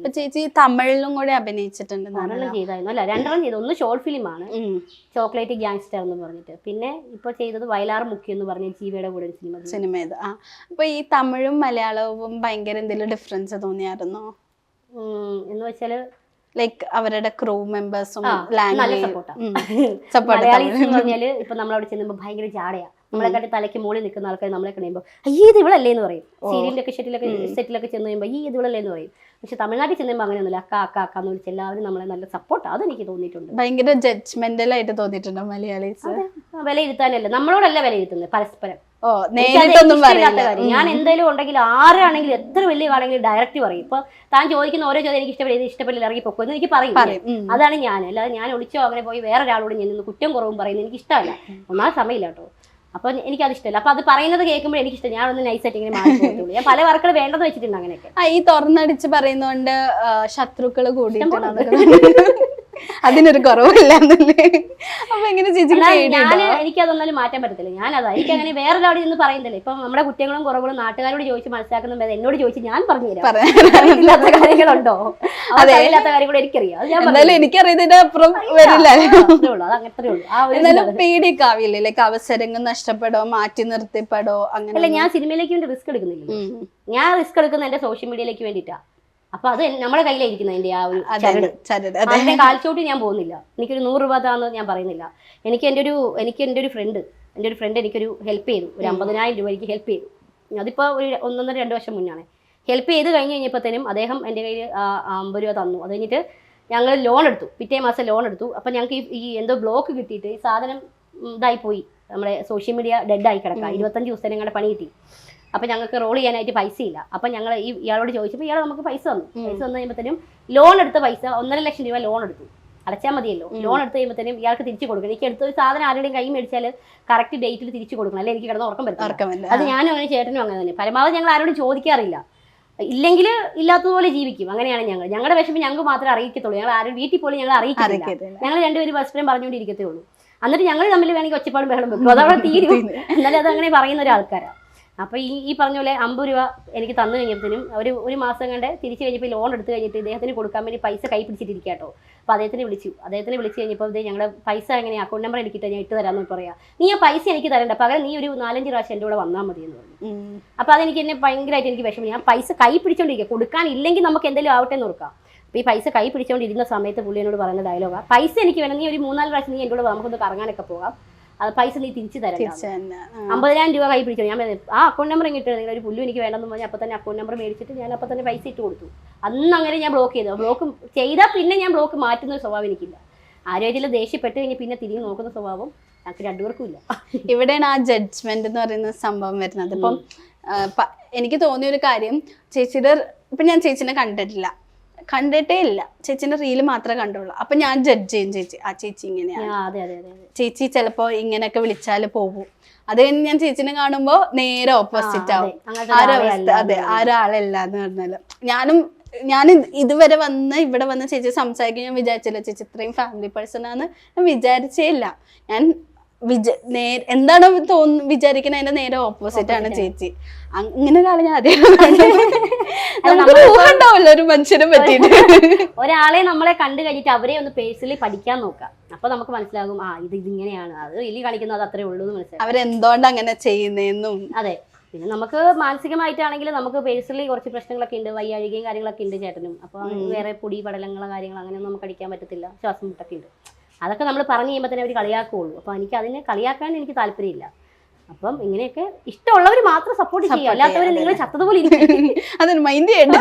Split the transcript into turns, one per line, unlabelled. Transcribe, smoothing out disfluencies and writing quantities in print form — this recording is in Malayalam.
ഇപ്പൊ ചേച്ചി തമിഴിലും കൂടെ അഭിനയിച്ചിട്ടുണ്ട്.
ഒരെണ്ണം ചെയ്തായിരുന്നു, അല്ല 2 ചെയ്തു. ഒന്ന് ഷോർട്ട് ഫിലിമാണ്, ചോക്ലേറ്റ് ഗ്യാങ്സ്റ്റർ എന്ന് പറഞ്ഞിട്ട്. പിന്നെ ഇപ്പൊ ചെയ്തത് വയലാർ മുഖ്യ എന്ന് പറഞ്ഞ ജീവയുടെ കൂടെ ഒരു
സിനിമ. അപ്പൊ ഈ തമിഴും മലയാളവും ഭയങ്കര എന്തെങ്കിലും ഡിഫറൻസ് തോന്നിയായിരുന്നോ?
എന്ന് വെച്ചാല്
ലൈക്ക് അവരുടെ ക്രൂ മെമ്പേഴ്സും
നല്ല സപ്പോർട്ടാ. മലയാളീസ് എന്ന് പറഞ്ഞാല് ഇപ്പൊ നമ്മളവിടെ ചെല്ലുമ്പോ ഭയങ്കര ജാടയാ. നമ്മളെക്കാട്ടി തലയ്ക്ക് മുകളിൽ നിൽക്കുന്ന ആൾക്കാർ നമ്മളെ കഴിയുമ്പോൾ അയ്യേ ഇത് ഇവളല്ലേ എന്ന് പറയും. സീരിയലിലൊക്കെ സെറ്റിലൊക്കെ ചെന്ന് കഴിയുമ്പോൾ ഈ ഇത് ഇവളല്ലേ എന്ന് പറയും. പക്ഷെ തമിഴ്നാട്ടിൽ ചെന്നുമ്പോൾ അങ്ങനെയൊന്നുമില്ല. അക്ക അക്ക അക്ക എന്ന് വിളിച്ച് എല്ലാവരും നമ്മളെ നല്ല സപ്പോർട്ടാണ്. അതെനിക്ക് തോന്നിയിട്ടുണ്ട്.
ഭയങ്കര ജഡ്ജ്മെന്റൽ ആയിട്ട് തോന്നിയിട്ടുണ്ടോ മലയാളീസ്?
വിലയിരുത്താനല്ല, നമ്മളോടല്ല വിലയിരുത്തുന്നത്, പരസ്പരം. ഞാൻ എന്തായാലും ഉണ്ടെങ്കിൽ ആരാണെങ്കിലും എത്ര വലിയ ആണെങ്കിലും ഡയറക്റ്റ് പറയും. ഇപ്പൊ താൻ ചോദിക്കുന്ന ഓരോ ചോദ്യം എനിക്ക് ഇഷ്ടപ്പെട്ടില്ല ഇറങ്ങി പൊക്കോ എന്ന് എനിക്ക് പറയും. അതാണ് ഞാൻ. അല്ലാതെ ഞാൻ ഒളിച്ചോ അങ്ങനെ പോയി വേറെ ഒരാളോട് ഞാൻ കുറ്റം കുറവും പറയുന്നത് എനിക്ക് ഇഷ്ടമല്ല. ഒന്നാം സമയമില്ല കേട്ടോ. അപ്പൊ എനിക്കത് ഇഷ്ടമല്ല. അപ്പൊ അത് പറയുന്നത് കേൾക്കുമ്പോൾ എനിക്കിഷ്ടം. ഞാൻ ഒന്ന് നൈസായിട്ട് ഇങ്ങനെ മാറി പോകത്തുള്ളൂ. ഞാൻ പല വർക്കുകൾ വേണ്ടെന്ന് വെച്ചിട്ടുണ്ട് അങ്ങനെയൊക്കെ.
ഈ തുറന്നടിച്ച് പറയുന്നോണ്ട് ശത്രുക്കള് കൂടിയിട്ടുണ്ട്, അതിനൊരു കുറവില്ല. അപ്പൊ എങ്ങനെ
എനിക്കതൊന്നും മാറ്റാൻ പറ്റത്തില്ല. ഞാനതാ എനിക്ക് അങ്ങനെ വേറൊരാളോട് നിന്ന് പറയുന്നില്ല. ഇപ്പൊ നമ്മുടെ കുറ്റങ്ങളും കുറവുകളും നാട്ടുകാരോട് ചോദിച്ച് മനസ്സിലാക്കുന്ന എന്നോട് ചോദിച്ച് ഞാൻ പറഞ്ഞു തരാം. ഇല്ലാത്ത കാര്യങ്ങളുണ്ടോ? ഇല്ലാത്ത കാര്യങ്ങൾ എനിക്കറിയാം. അത്
എനിക്കറിയതിന്റെ അപ്പുറം വരില്ല.
അതങ്ങനത്രേ ഉള്ളൂ.
പേടിക്കാവില്ലേ? ലൈക്ക് അവസരങ്ങൾ നഷ്ടപ്പെടോ, മാറ്റി നിർത്തിപ്പെടോ?
അങ്ങനെ ഞാൻ സിനിമയിലേക്ക് വേണ്ടി റിസ്ക് എടുക്കുന്നില്ല. ഞാൻ റിസ്ക് എടുക്കുന്ന എന്റെ സോഷ്യൽ മീഡിയയിലേക്ക് വേണ്ടിയിട്ടാ. അപ്പൊ അത് നമ്മുടെ കയ്യിലായിരിക്കുന്ന അതിന്റെ ആ ഒരു ചരട്. അതിന്റെ കാൽച്ചോട്ടി ഞാൻ പോകുന്നില്ല. എനിക്കൊരു 100 രൂപ താന്ന് ഞാൻ പറയുന്നില്ല. എനിക്ക് എൻ്റെ ഒരു ഫ്രണ്ട് എനിക്കൊരു ഹെൽപ്പ് ചെയ്തു. ഒരു 50,000 രൂപ എനിക്ക് ഹെൽപ്പ് ചെയ്തു. അതിപ്പോ ഒരു 1-1.5-2 വർഷം മുന്നാണ്. ഹെൽപ്പ് ചെയ്ത് കഴിഞ്ഞ് കഴിഞ്ഞപ്പോഴത്തേനും അദ്ദേഹം എൻ്റെ കയ്യിൽ 50 രൂപ തന്നു. അത് കഴിഞ്ഞിട്ട് ഞങ്ങൾ ലോൺ എടുത്തു. പിറ്റേ മാസം ലോൺ എടുത്തു. അപ്പൊ ഞങ്ങൾക്ക് ഈ എന്തോ ബ്ലോക്ക് കിട്ടിയിട്ട് ഈ സാധനം ഇതായി പോയി. നമ്മുടെ സോഷ്യൽ മീഡിയ ഡെഡായി കിടക്കുക. 25 ദിവസം ഞങ്ങളുടെ പണി കിട്ടി. അപ്പം ഞങ്ങൾക്ക് റോൾ ചെയ്യാനായിട്ട് പൈസ ഇല്ല. അപ്പം ഞങ്ങൾ ഇയാളോട് ചോദിച്ചപ്പോൾ ഇയാൾ നമുക്ക് പൈസ തന്നു. പൈസ തന്നു കഴിയുമ്പോഴത്തേനും ലോൺ എടുത്ത പൈസ 1.5 ലക്ഷം രൂപ ലോൺ എടുത്തു. അടച്ചാൽ മതിയല്ലോ. ലോൺ എടുത്ത് കഴിയുമ്പോഴത്തേനും ഇയാൾക്ക് തിരിച്ചു കൊടുക്കണം. എനിക്ക് എടുത്തൊരു സാധനം ആരുടെയും കൈ മേടിച്ചാൽ കറക്റ്റ് ഡേറ്റിൽ തിരിച്ചു കൊടുക്കണം. അല്ലെങ്കിൽ എനിക്ക് കിടന്ന് ഉറക്കം പറ്റില്ല. അത് ഞാനും അങ്ങനെ ചേട്ടനും അങ്ങനെ തന്നെ. പരമാവധി ഞങ്ങൾ ആരോടും ചോദിക്കാറില്ല. ഇല്ലെങ്കിൽ ഇല്ലാത്തതുപോലെ ജീവിക്കും. അങ്ങനെയാണ് ഞങ്ങളുടെ വിഷമം ഞങ്ങൾക്ക് മാത്രമേ അറിയിക്കത്തുള്ളൂ. ഞങ്ങൾ ആരും വീട്ടിൽ പോലും ഞങ്ങൾ അറിയിക്കില്ല. ഞങ്ങൾ രണ്ടുപേരും പരസ്പരം പറഞ്ഞുകൊണ്ടിരിക്കത്തേ ഉള്ളൂ. എന്നിട്ട് ഞങ്ങൾ തമ്മിൽ വേണമെങ്കിൽ ഒച്ചപ്പാടും ബഹളം വെക്കും. അതവിടെ തീരും. എന്നാലും അതങ്ങനെ പറയുന്ന ഒരാൾക്കാരാണ്. അപ്പോൾ ഈ പറഞ്ഞ പോലെ 50 രൂപ എനിക്ക് തന്നു കഴിഞ്ഞപ്പോഴത്തേനും ഒരു മാസം കണ്ട് തിരിച്ചു കഴിഞ്ഞപ്പോൾ ലോൺ എടുത്തു കഴിഞ്ഞിട്ട് ഇദ്ദേഹത്തിന് കൊടുക്കാൻ വേണ്ടി പൈസ കൈ പിടിച്ചിട്ടിരിക്കുക കേട്ടോ. അപ്പോൾ അദ്ദേഹത്തിനെ വിളിച്ച് കഴിഞ്ഞപ്പോൾ ഞങ്ങളുടെ പൈസ എങ്ങനെ അക്കൗണ്ട് നമ്പർ എടുക്കിട്ട് ഞാൻ ഇട്ട് തരാമെന്ന് പറയാം. നീ ആ പൈസ എനിക്ക് തരണ്ട, പകരം നീ ഒരു 4-5 പ്രാവശ്യം എൻ്റെ കൂടെ വന്നാൽ മതി എന്ന് പറഞ്ഞു. അപ്പോൾ അതെനിക്ക് എന്നെ ഭയങ്കരമായിട്ട് എനിക്ക് വിഷമം. ഞാൻ പൈസ കൈ പിടിച്ചോണ്ടിരിക്കുക, കൊടുക്കാനില്ലെങ്കിൽ നമുക്ക് എന്തെങ്കിലും ആവട്ടെ എന്ന് കൊടുക്കാം. അപ്പോൾ ഈ പൈസ കൈ പിടിച്ചുകൊണ്ടിരുന്ന സമയത്ത് പുള്ളി എന്നോട് പറയുന്ന ഡയലോഗാണ്, പൈസ എനിക്ക് വേണം, നീ ഒരു 3-4 പ്രാവശ്യം നീ എൻ്റെ കൂടെ നമുക്കൊന്ന് കറങ്ങാനൊക്കെ പോകാം, അത് പൈസ നീ തിരിച്ചു തരാം. 50,000 രൂപ കൈ പിടിച്ചു. ഞാൻ ആ അക്കൗണ്ട് നമ്പർ ഇങ്ങിട്ട് നിങ്ങൾ ഒരു പുല്ലും എനിക്ക് വേണമെന്ന് പറഞ്ഞാൽ അപ്പോൾ തന്നെ അക്കൗണ്ട് നമ്പർ മേടിച്ചിട്ട് ഞാൻ അപ്പോൾ തന്നെ പൈസ ഇട്ട് കൊടുത്തു. അന്ന് അങ്ങനെ ഞാൻ ബ്ലോക്ക് ചെയ്തു. ബ്ലോക്ക് ചെയ്താൽ പിന്നെ ഞാൻ ബ്ലോക്ക് മാറ്റുന്ന ഒരു സ്വഭാവം എനിക്കില്ല. ആരോഗ്യത്തിൽ ദേഷ്യപ്പെട്ട് കഴിഞ്ഞ് പിന്നെ തിരിഞ്ഞ് നോക്കുന്ന സ്വഭാവം ഞങ്ങൾക്ക് രണ്ടുപേർക്കും ഇല്ല.
ഇവിടെയാണ് ആ ജഡ്ജ്മെന്റ് എന്ന് പറയുന്ന സംഭവം വരുന്നത്. ഇപ്പം എനിക്ക് തോന്നിയൊരു കാര്യം, ചേച്ചിയുടെ ഇപ്പം ഞാൻ ചേച്ചിനെ കണ്ടിട്ടേ ഇല്ല, ചേച്ചിന്റെ റീല് മാത്രമേ കണ്ടുള്ളൂ. അപ്പൊ ഞാൻ ജഡ്ജ് ചെയ്യും ചേച്ചി, ആ ചേച്ചി ഇങ്ങനെയാണ്, ചേച്ചി ചിലപ്പോ ഇങ്ങനെയൊക്കെ വിളിച്ചാല് പോകും. അത് കഴിഞ്ഞ് ഞാൻ ചേച്ചിനെ കാണുമ്പോ നേരെ ഓപ്പോസിറ്റ് ആവും. ആ ഒരു അവസ്ഥ. അതെ, ആ ഒരാളല്ല എന്ന് പറഞ്ഞാല് ഞാൻ ഇവിടെ വന്ന് ചേച്ചി സംസാരിക്കാൻ ഞാൻ വിചാരിച്ചില്ല. ചേച്ചി ഇത്രയും ഫാമിലി പേഴ്സൺ ആണെന്ന് ഞാൻ വിചാരിച്ചേ ഇല്ല. ഞാൻ എന്താണ് വിചാരിക്കുന്നത് അതിന്റെ നേരെ ഓപ്പോസിറ്റ് ആണ് ചേച്ചി. അങ്ങനെ ഒരാളെ ഞാൻ ഉണ്ടാവില്ല ഒരു മനുഷ്യനെ പറ്റിയിട്ട്.
ഒരാളെ നമ്മളെ കണ്ടു കഴിഞ്ഞിട്ട് അവരെ ഒന്ന് പേഴ്സണലി പഠിക്കാൻ നോക്കാം. അപ്പൊ നമുക്ക് മനസ്സിലാകും ഇത് ഇങ്ങനെയാണ്, അത് വലിയ കളിക്കുന്നത് അത്രേ ഉള്ളൂ എന്ന് മനസ്സിലാവും.
അവരെന്തുകൊണ്ട് അങ്ങനെ ചെയ്യുന്നതെന്നും.
അതെ. പിന്നെ നമുക്ക് മാനസികമായിട്ടാണെങ്കിൽ നമുക്ക് പേഴ്സണലി കുറച്ച് പ്രശ്നങ്ങളൊക്കെ ഉണ്ട്, വയ്യാഴികയും കാര്യങ്ങളൊക്കെ ഉണ്ട് ചേട്ടനും. അപ്പൊ വേറെ പൊടി പടലങ്ങളോ കാര്യങ്ങളോ അങ്ങനെയൊന്നും നമുക്ക് അടിക്കാൻ പറ്റത്തില്ല, ശ്വാസം മുട്ടൊക്കെ ഉണ്ട്. അതൊക്കെ നമ്മൾ പറഞ്ഞു കഴിയുമ്പോൾ തന്നെ അവർ കളിയാക്കുള്ളൂ. അപ്പോൾ അതിനെ കളിയാക്കാൻ എനിക്ക് താല്പര്യമില്ല. അപ്പം ഇങ്ങനെയൊക്കെ ഇഷ്ടമുള്ളവർ മാത്രം സപ്പോർട്ട് ചെയ്യുക, അല്ലാത്തവർ നിങ്ങൾ ചത്തതുപോലെ ഇരിക്കും.
അതൊരു മൈൻഡ് ചെയ്യണ്ട.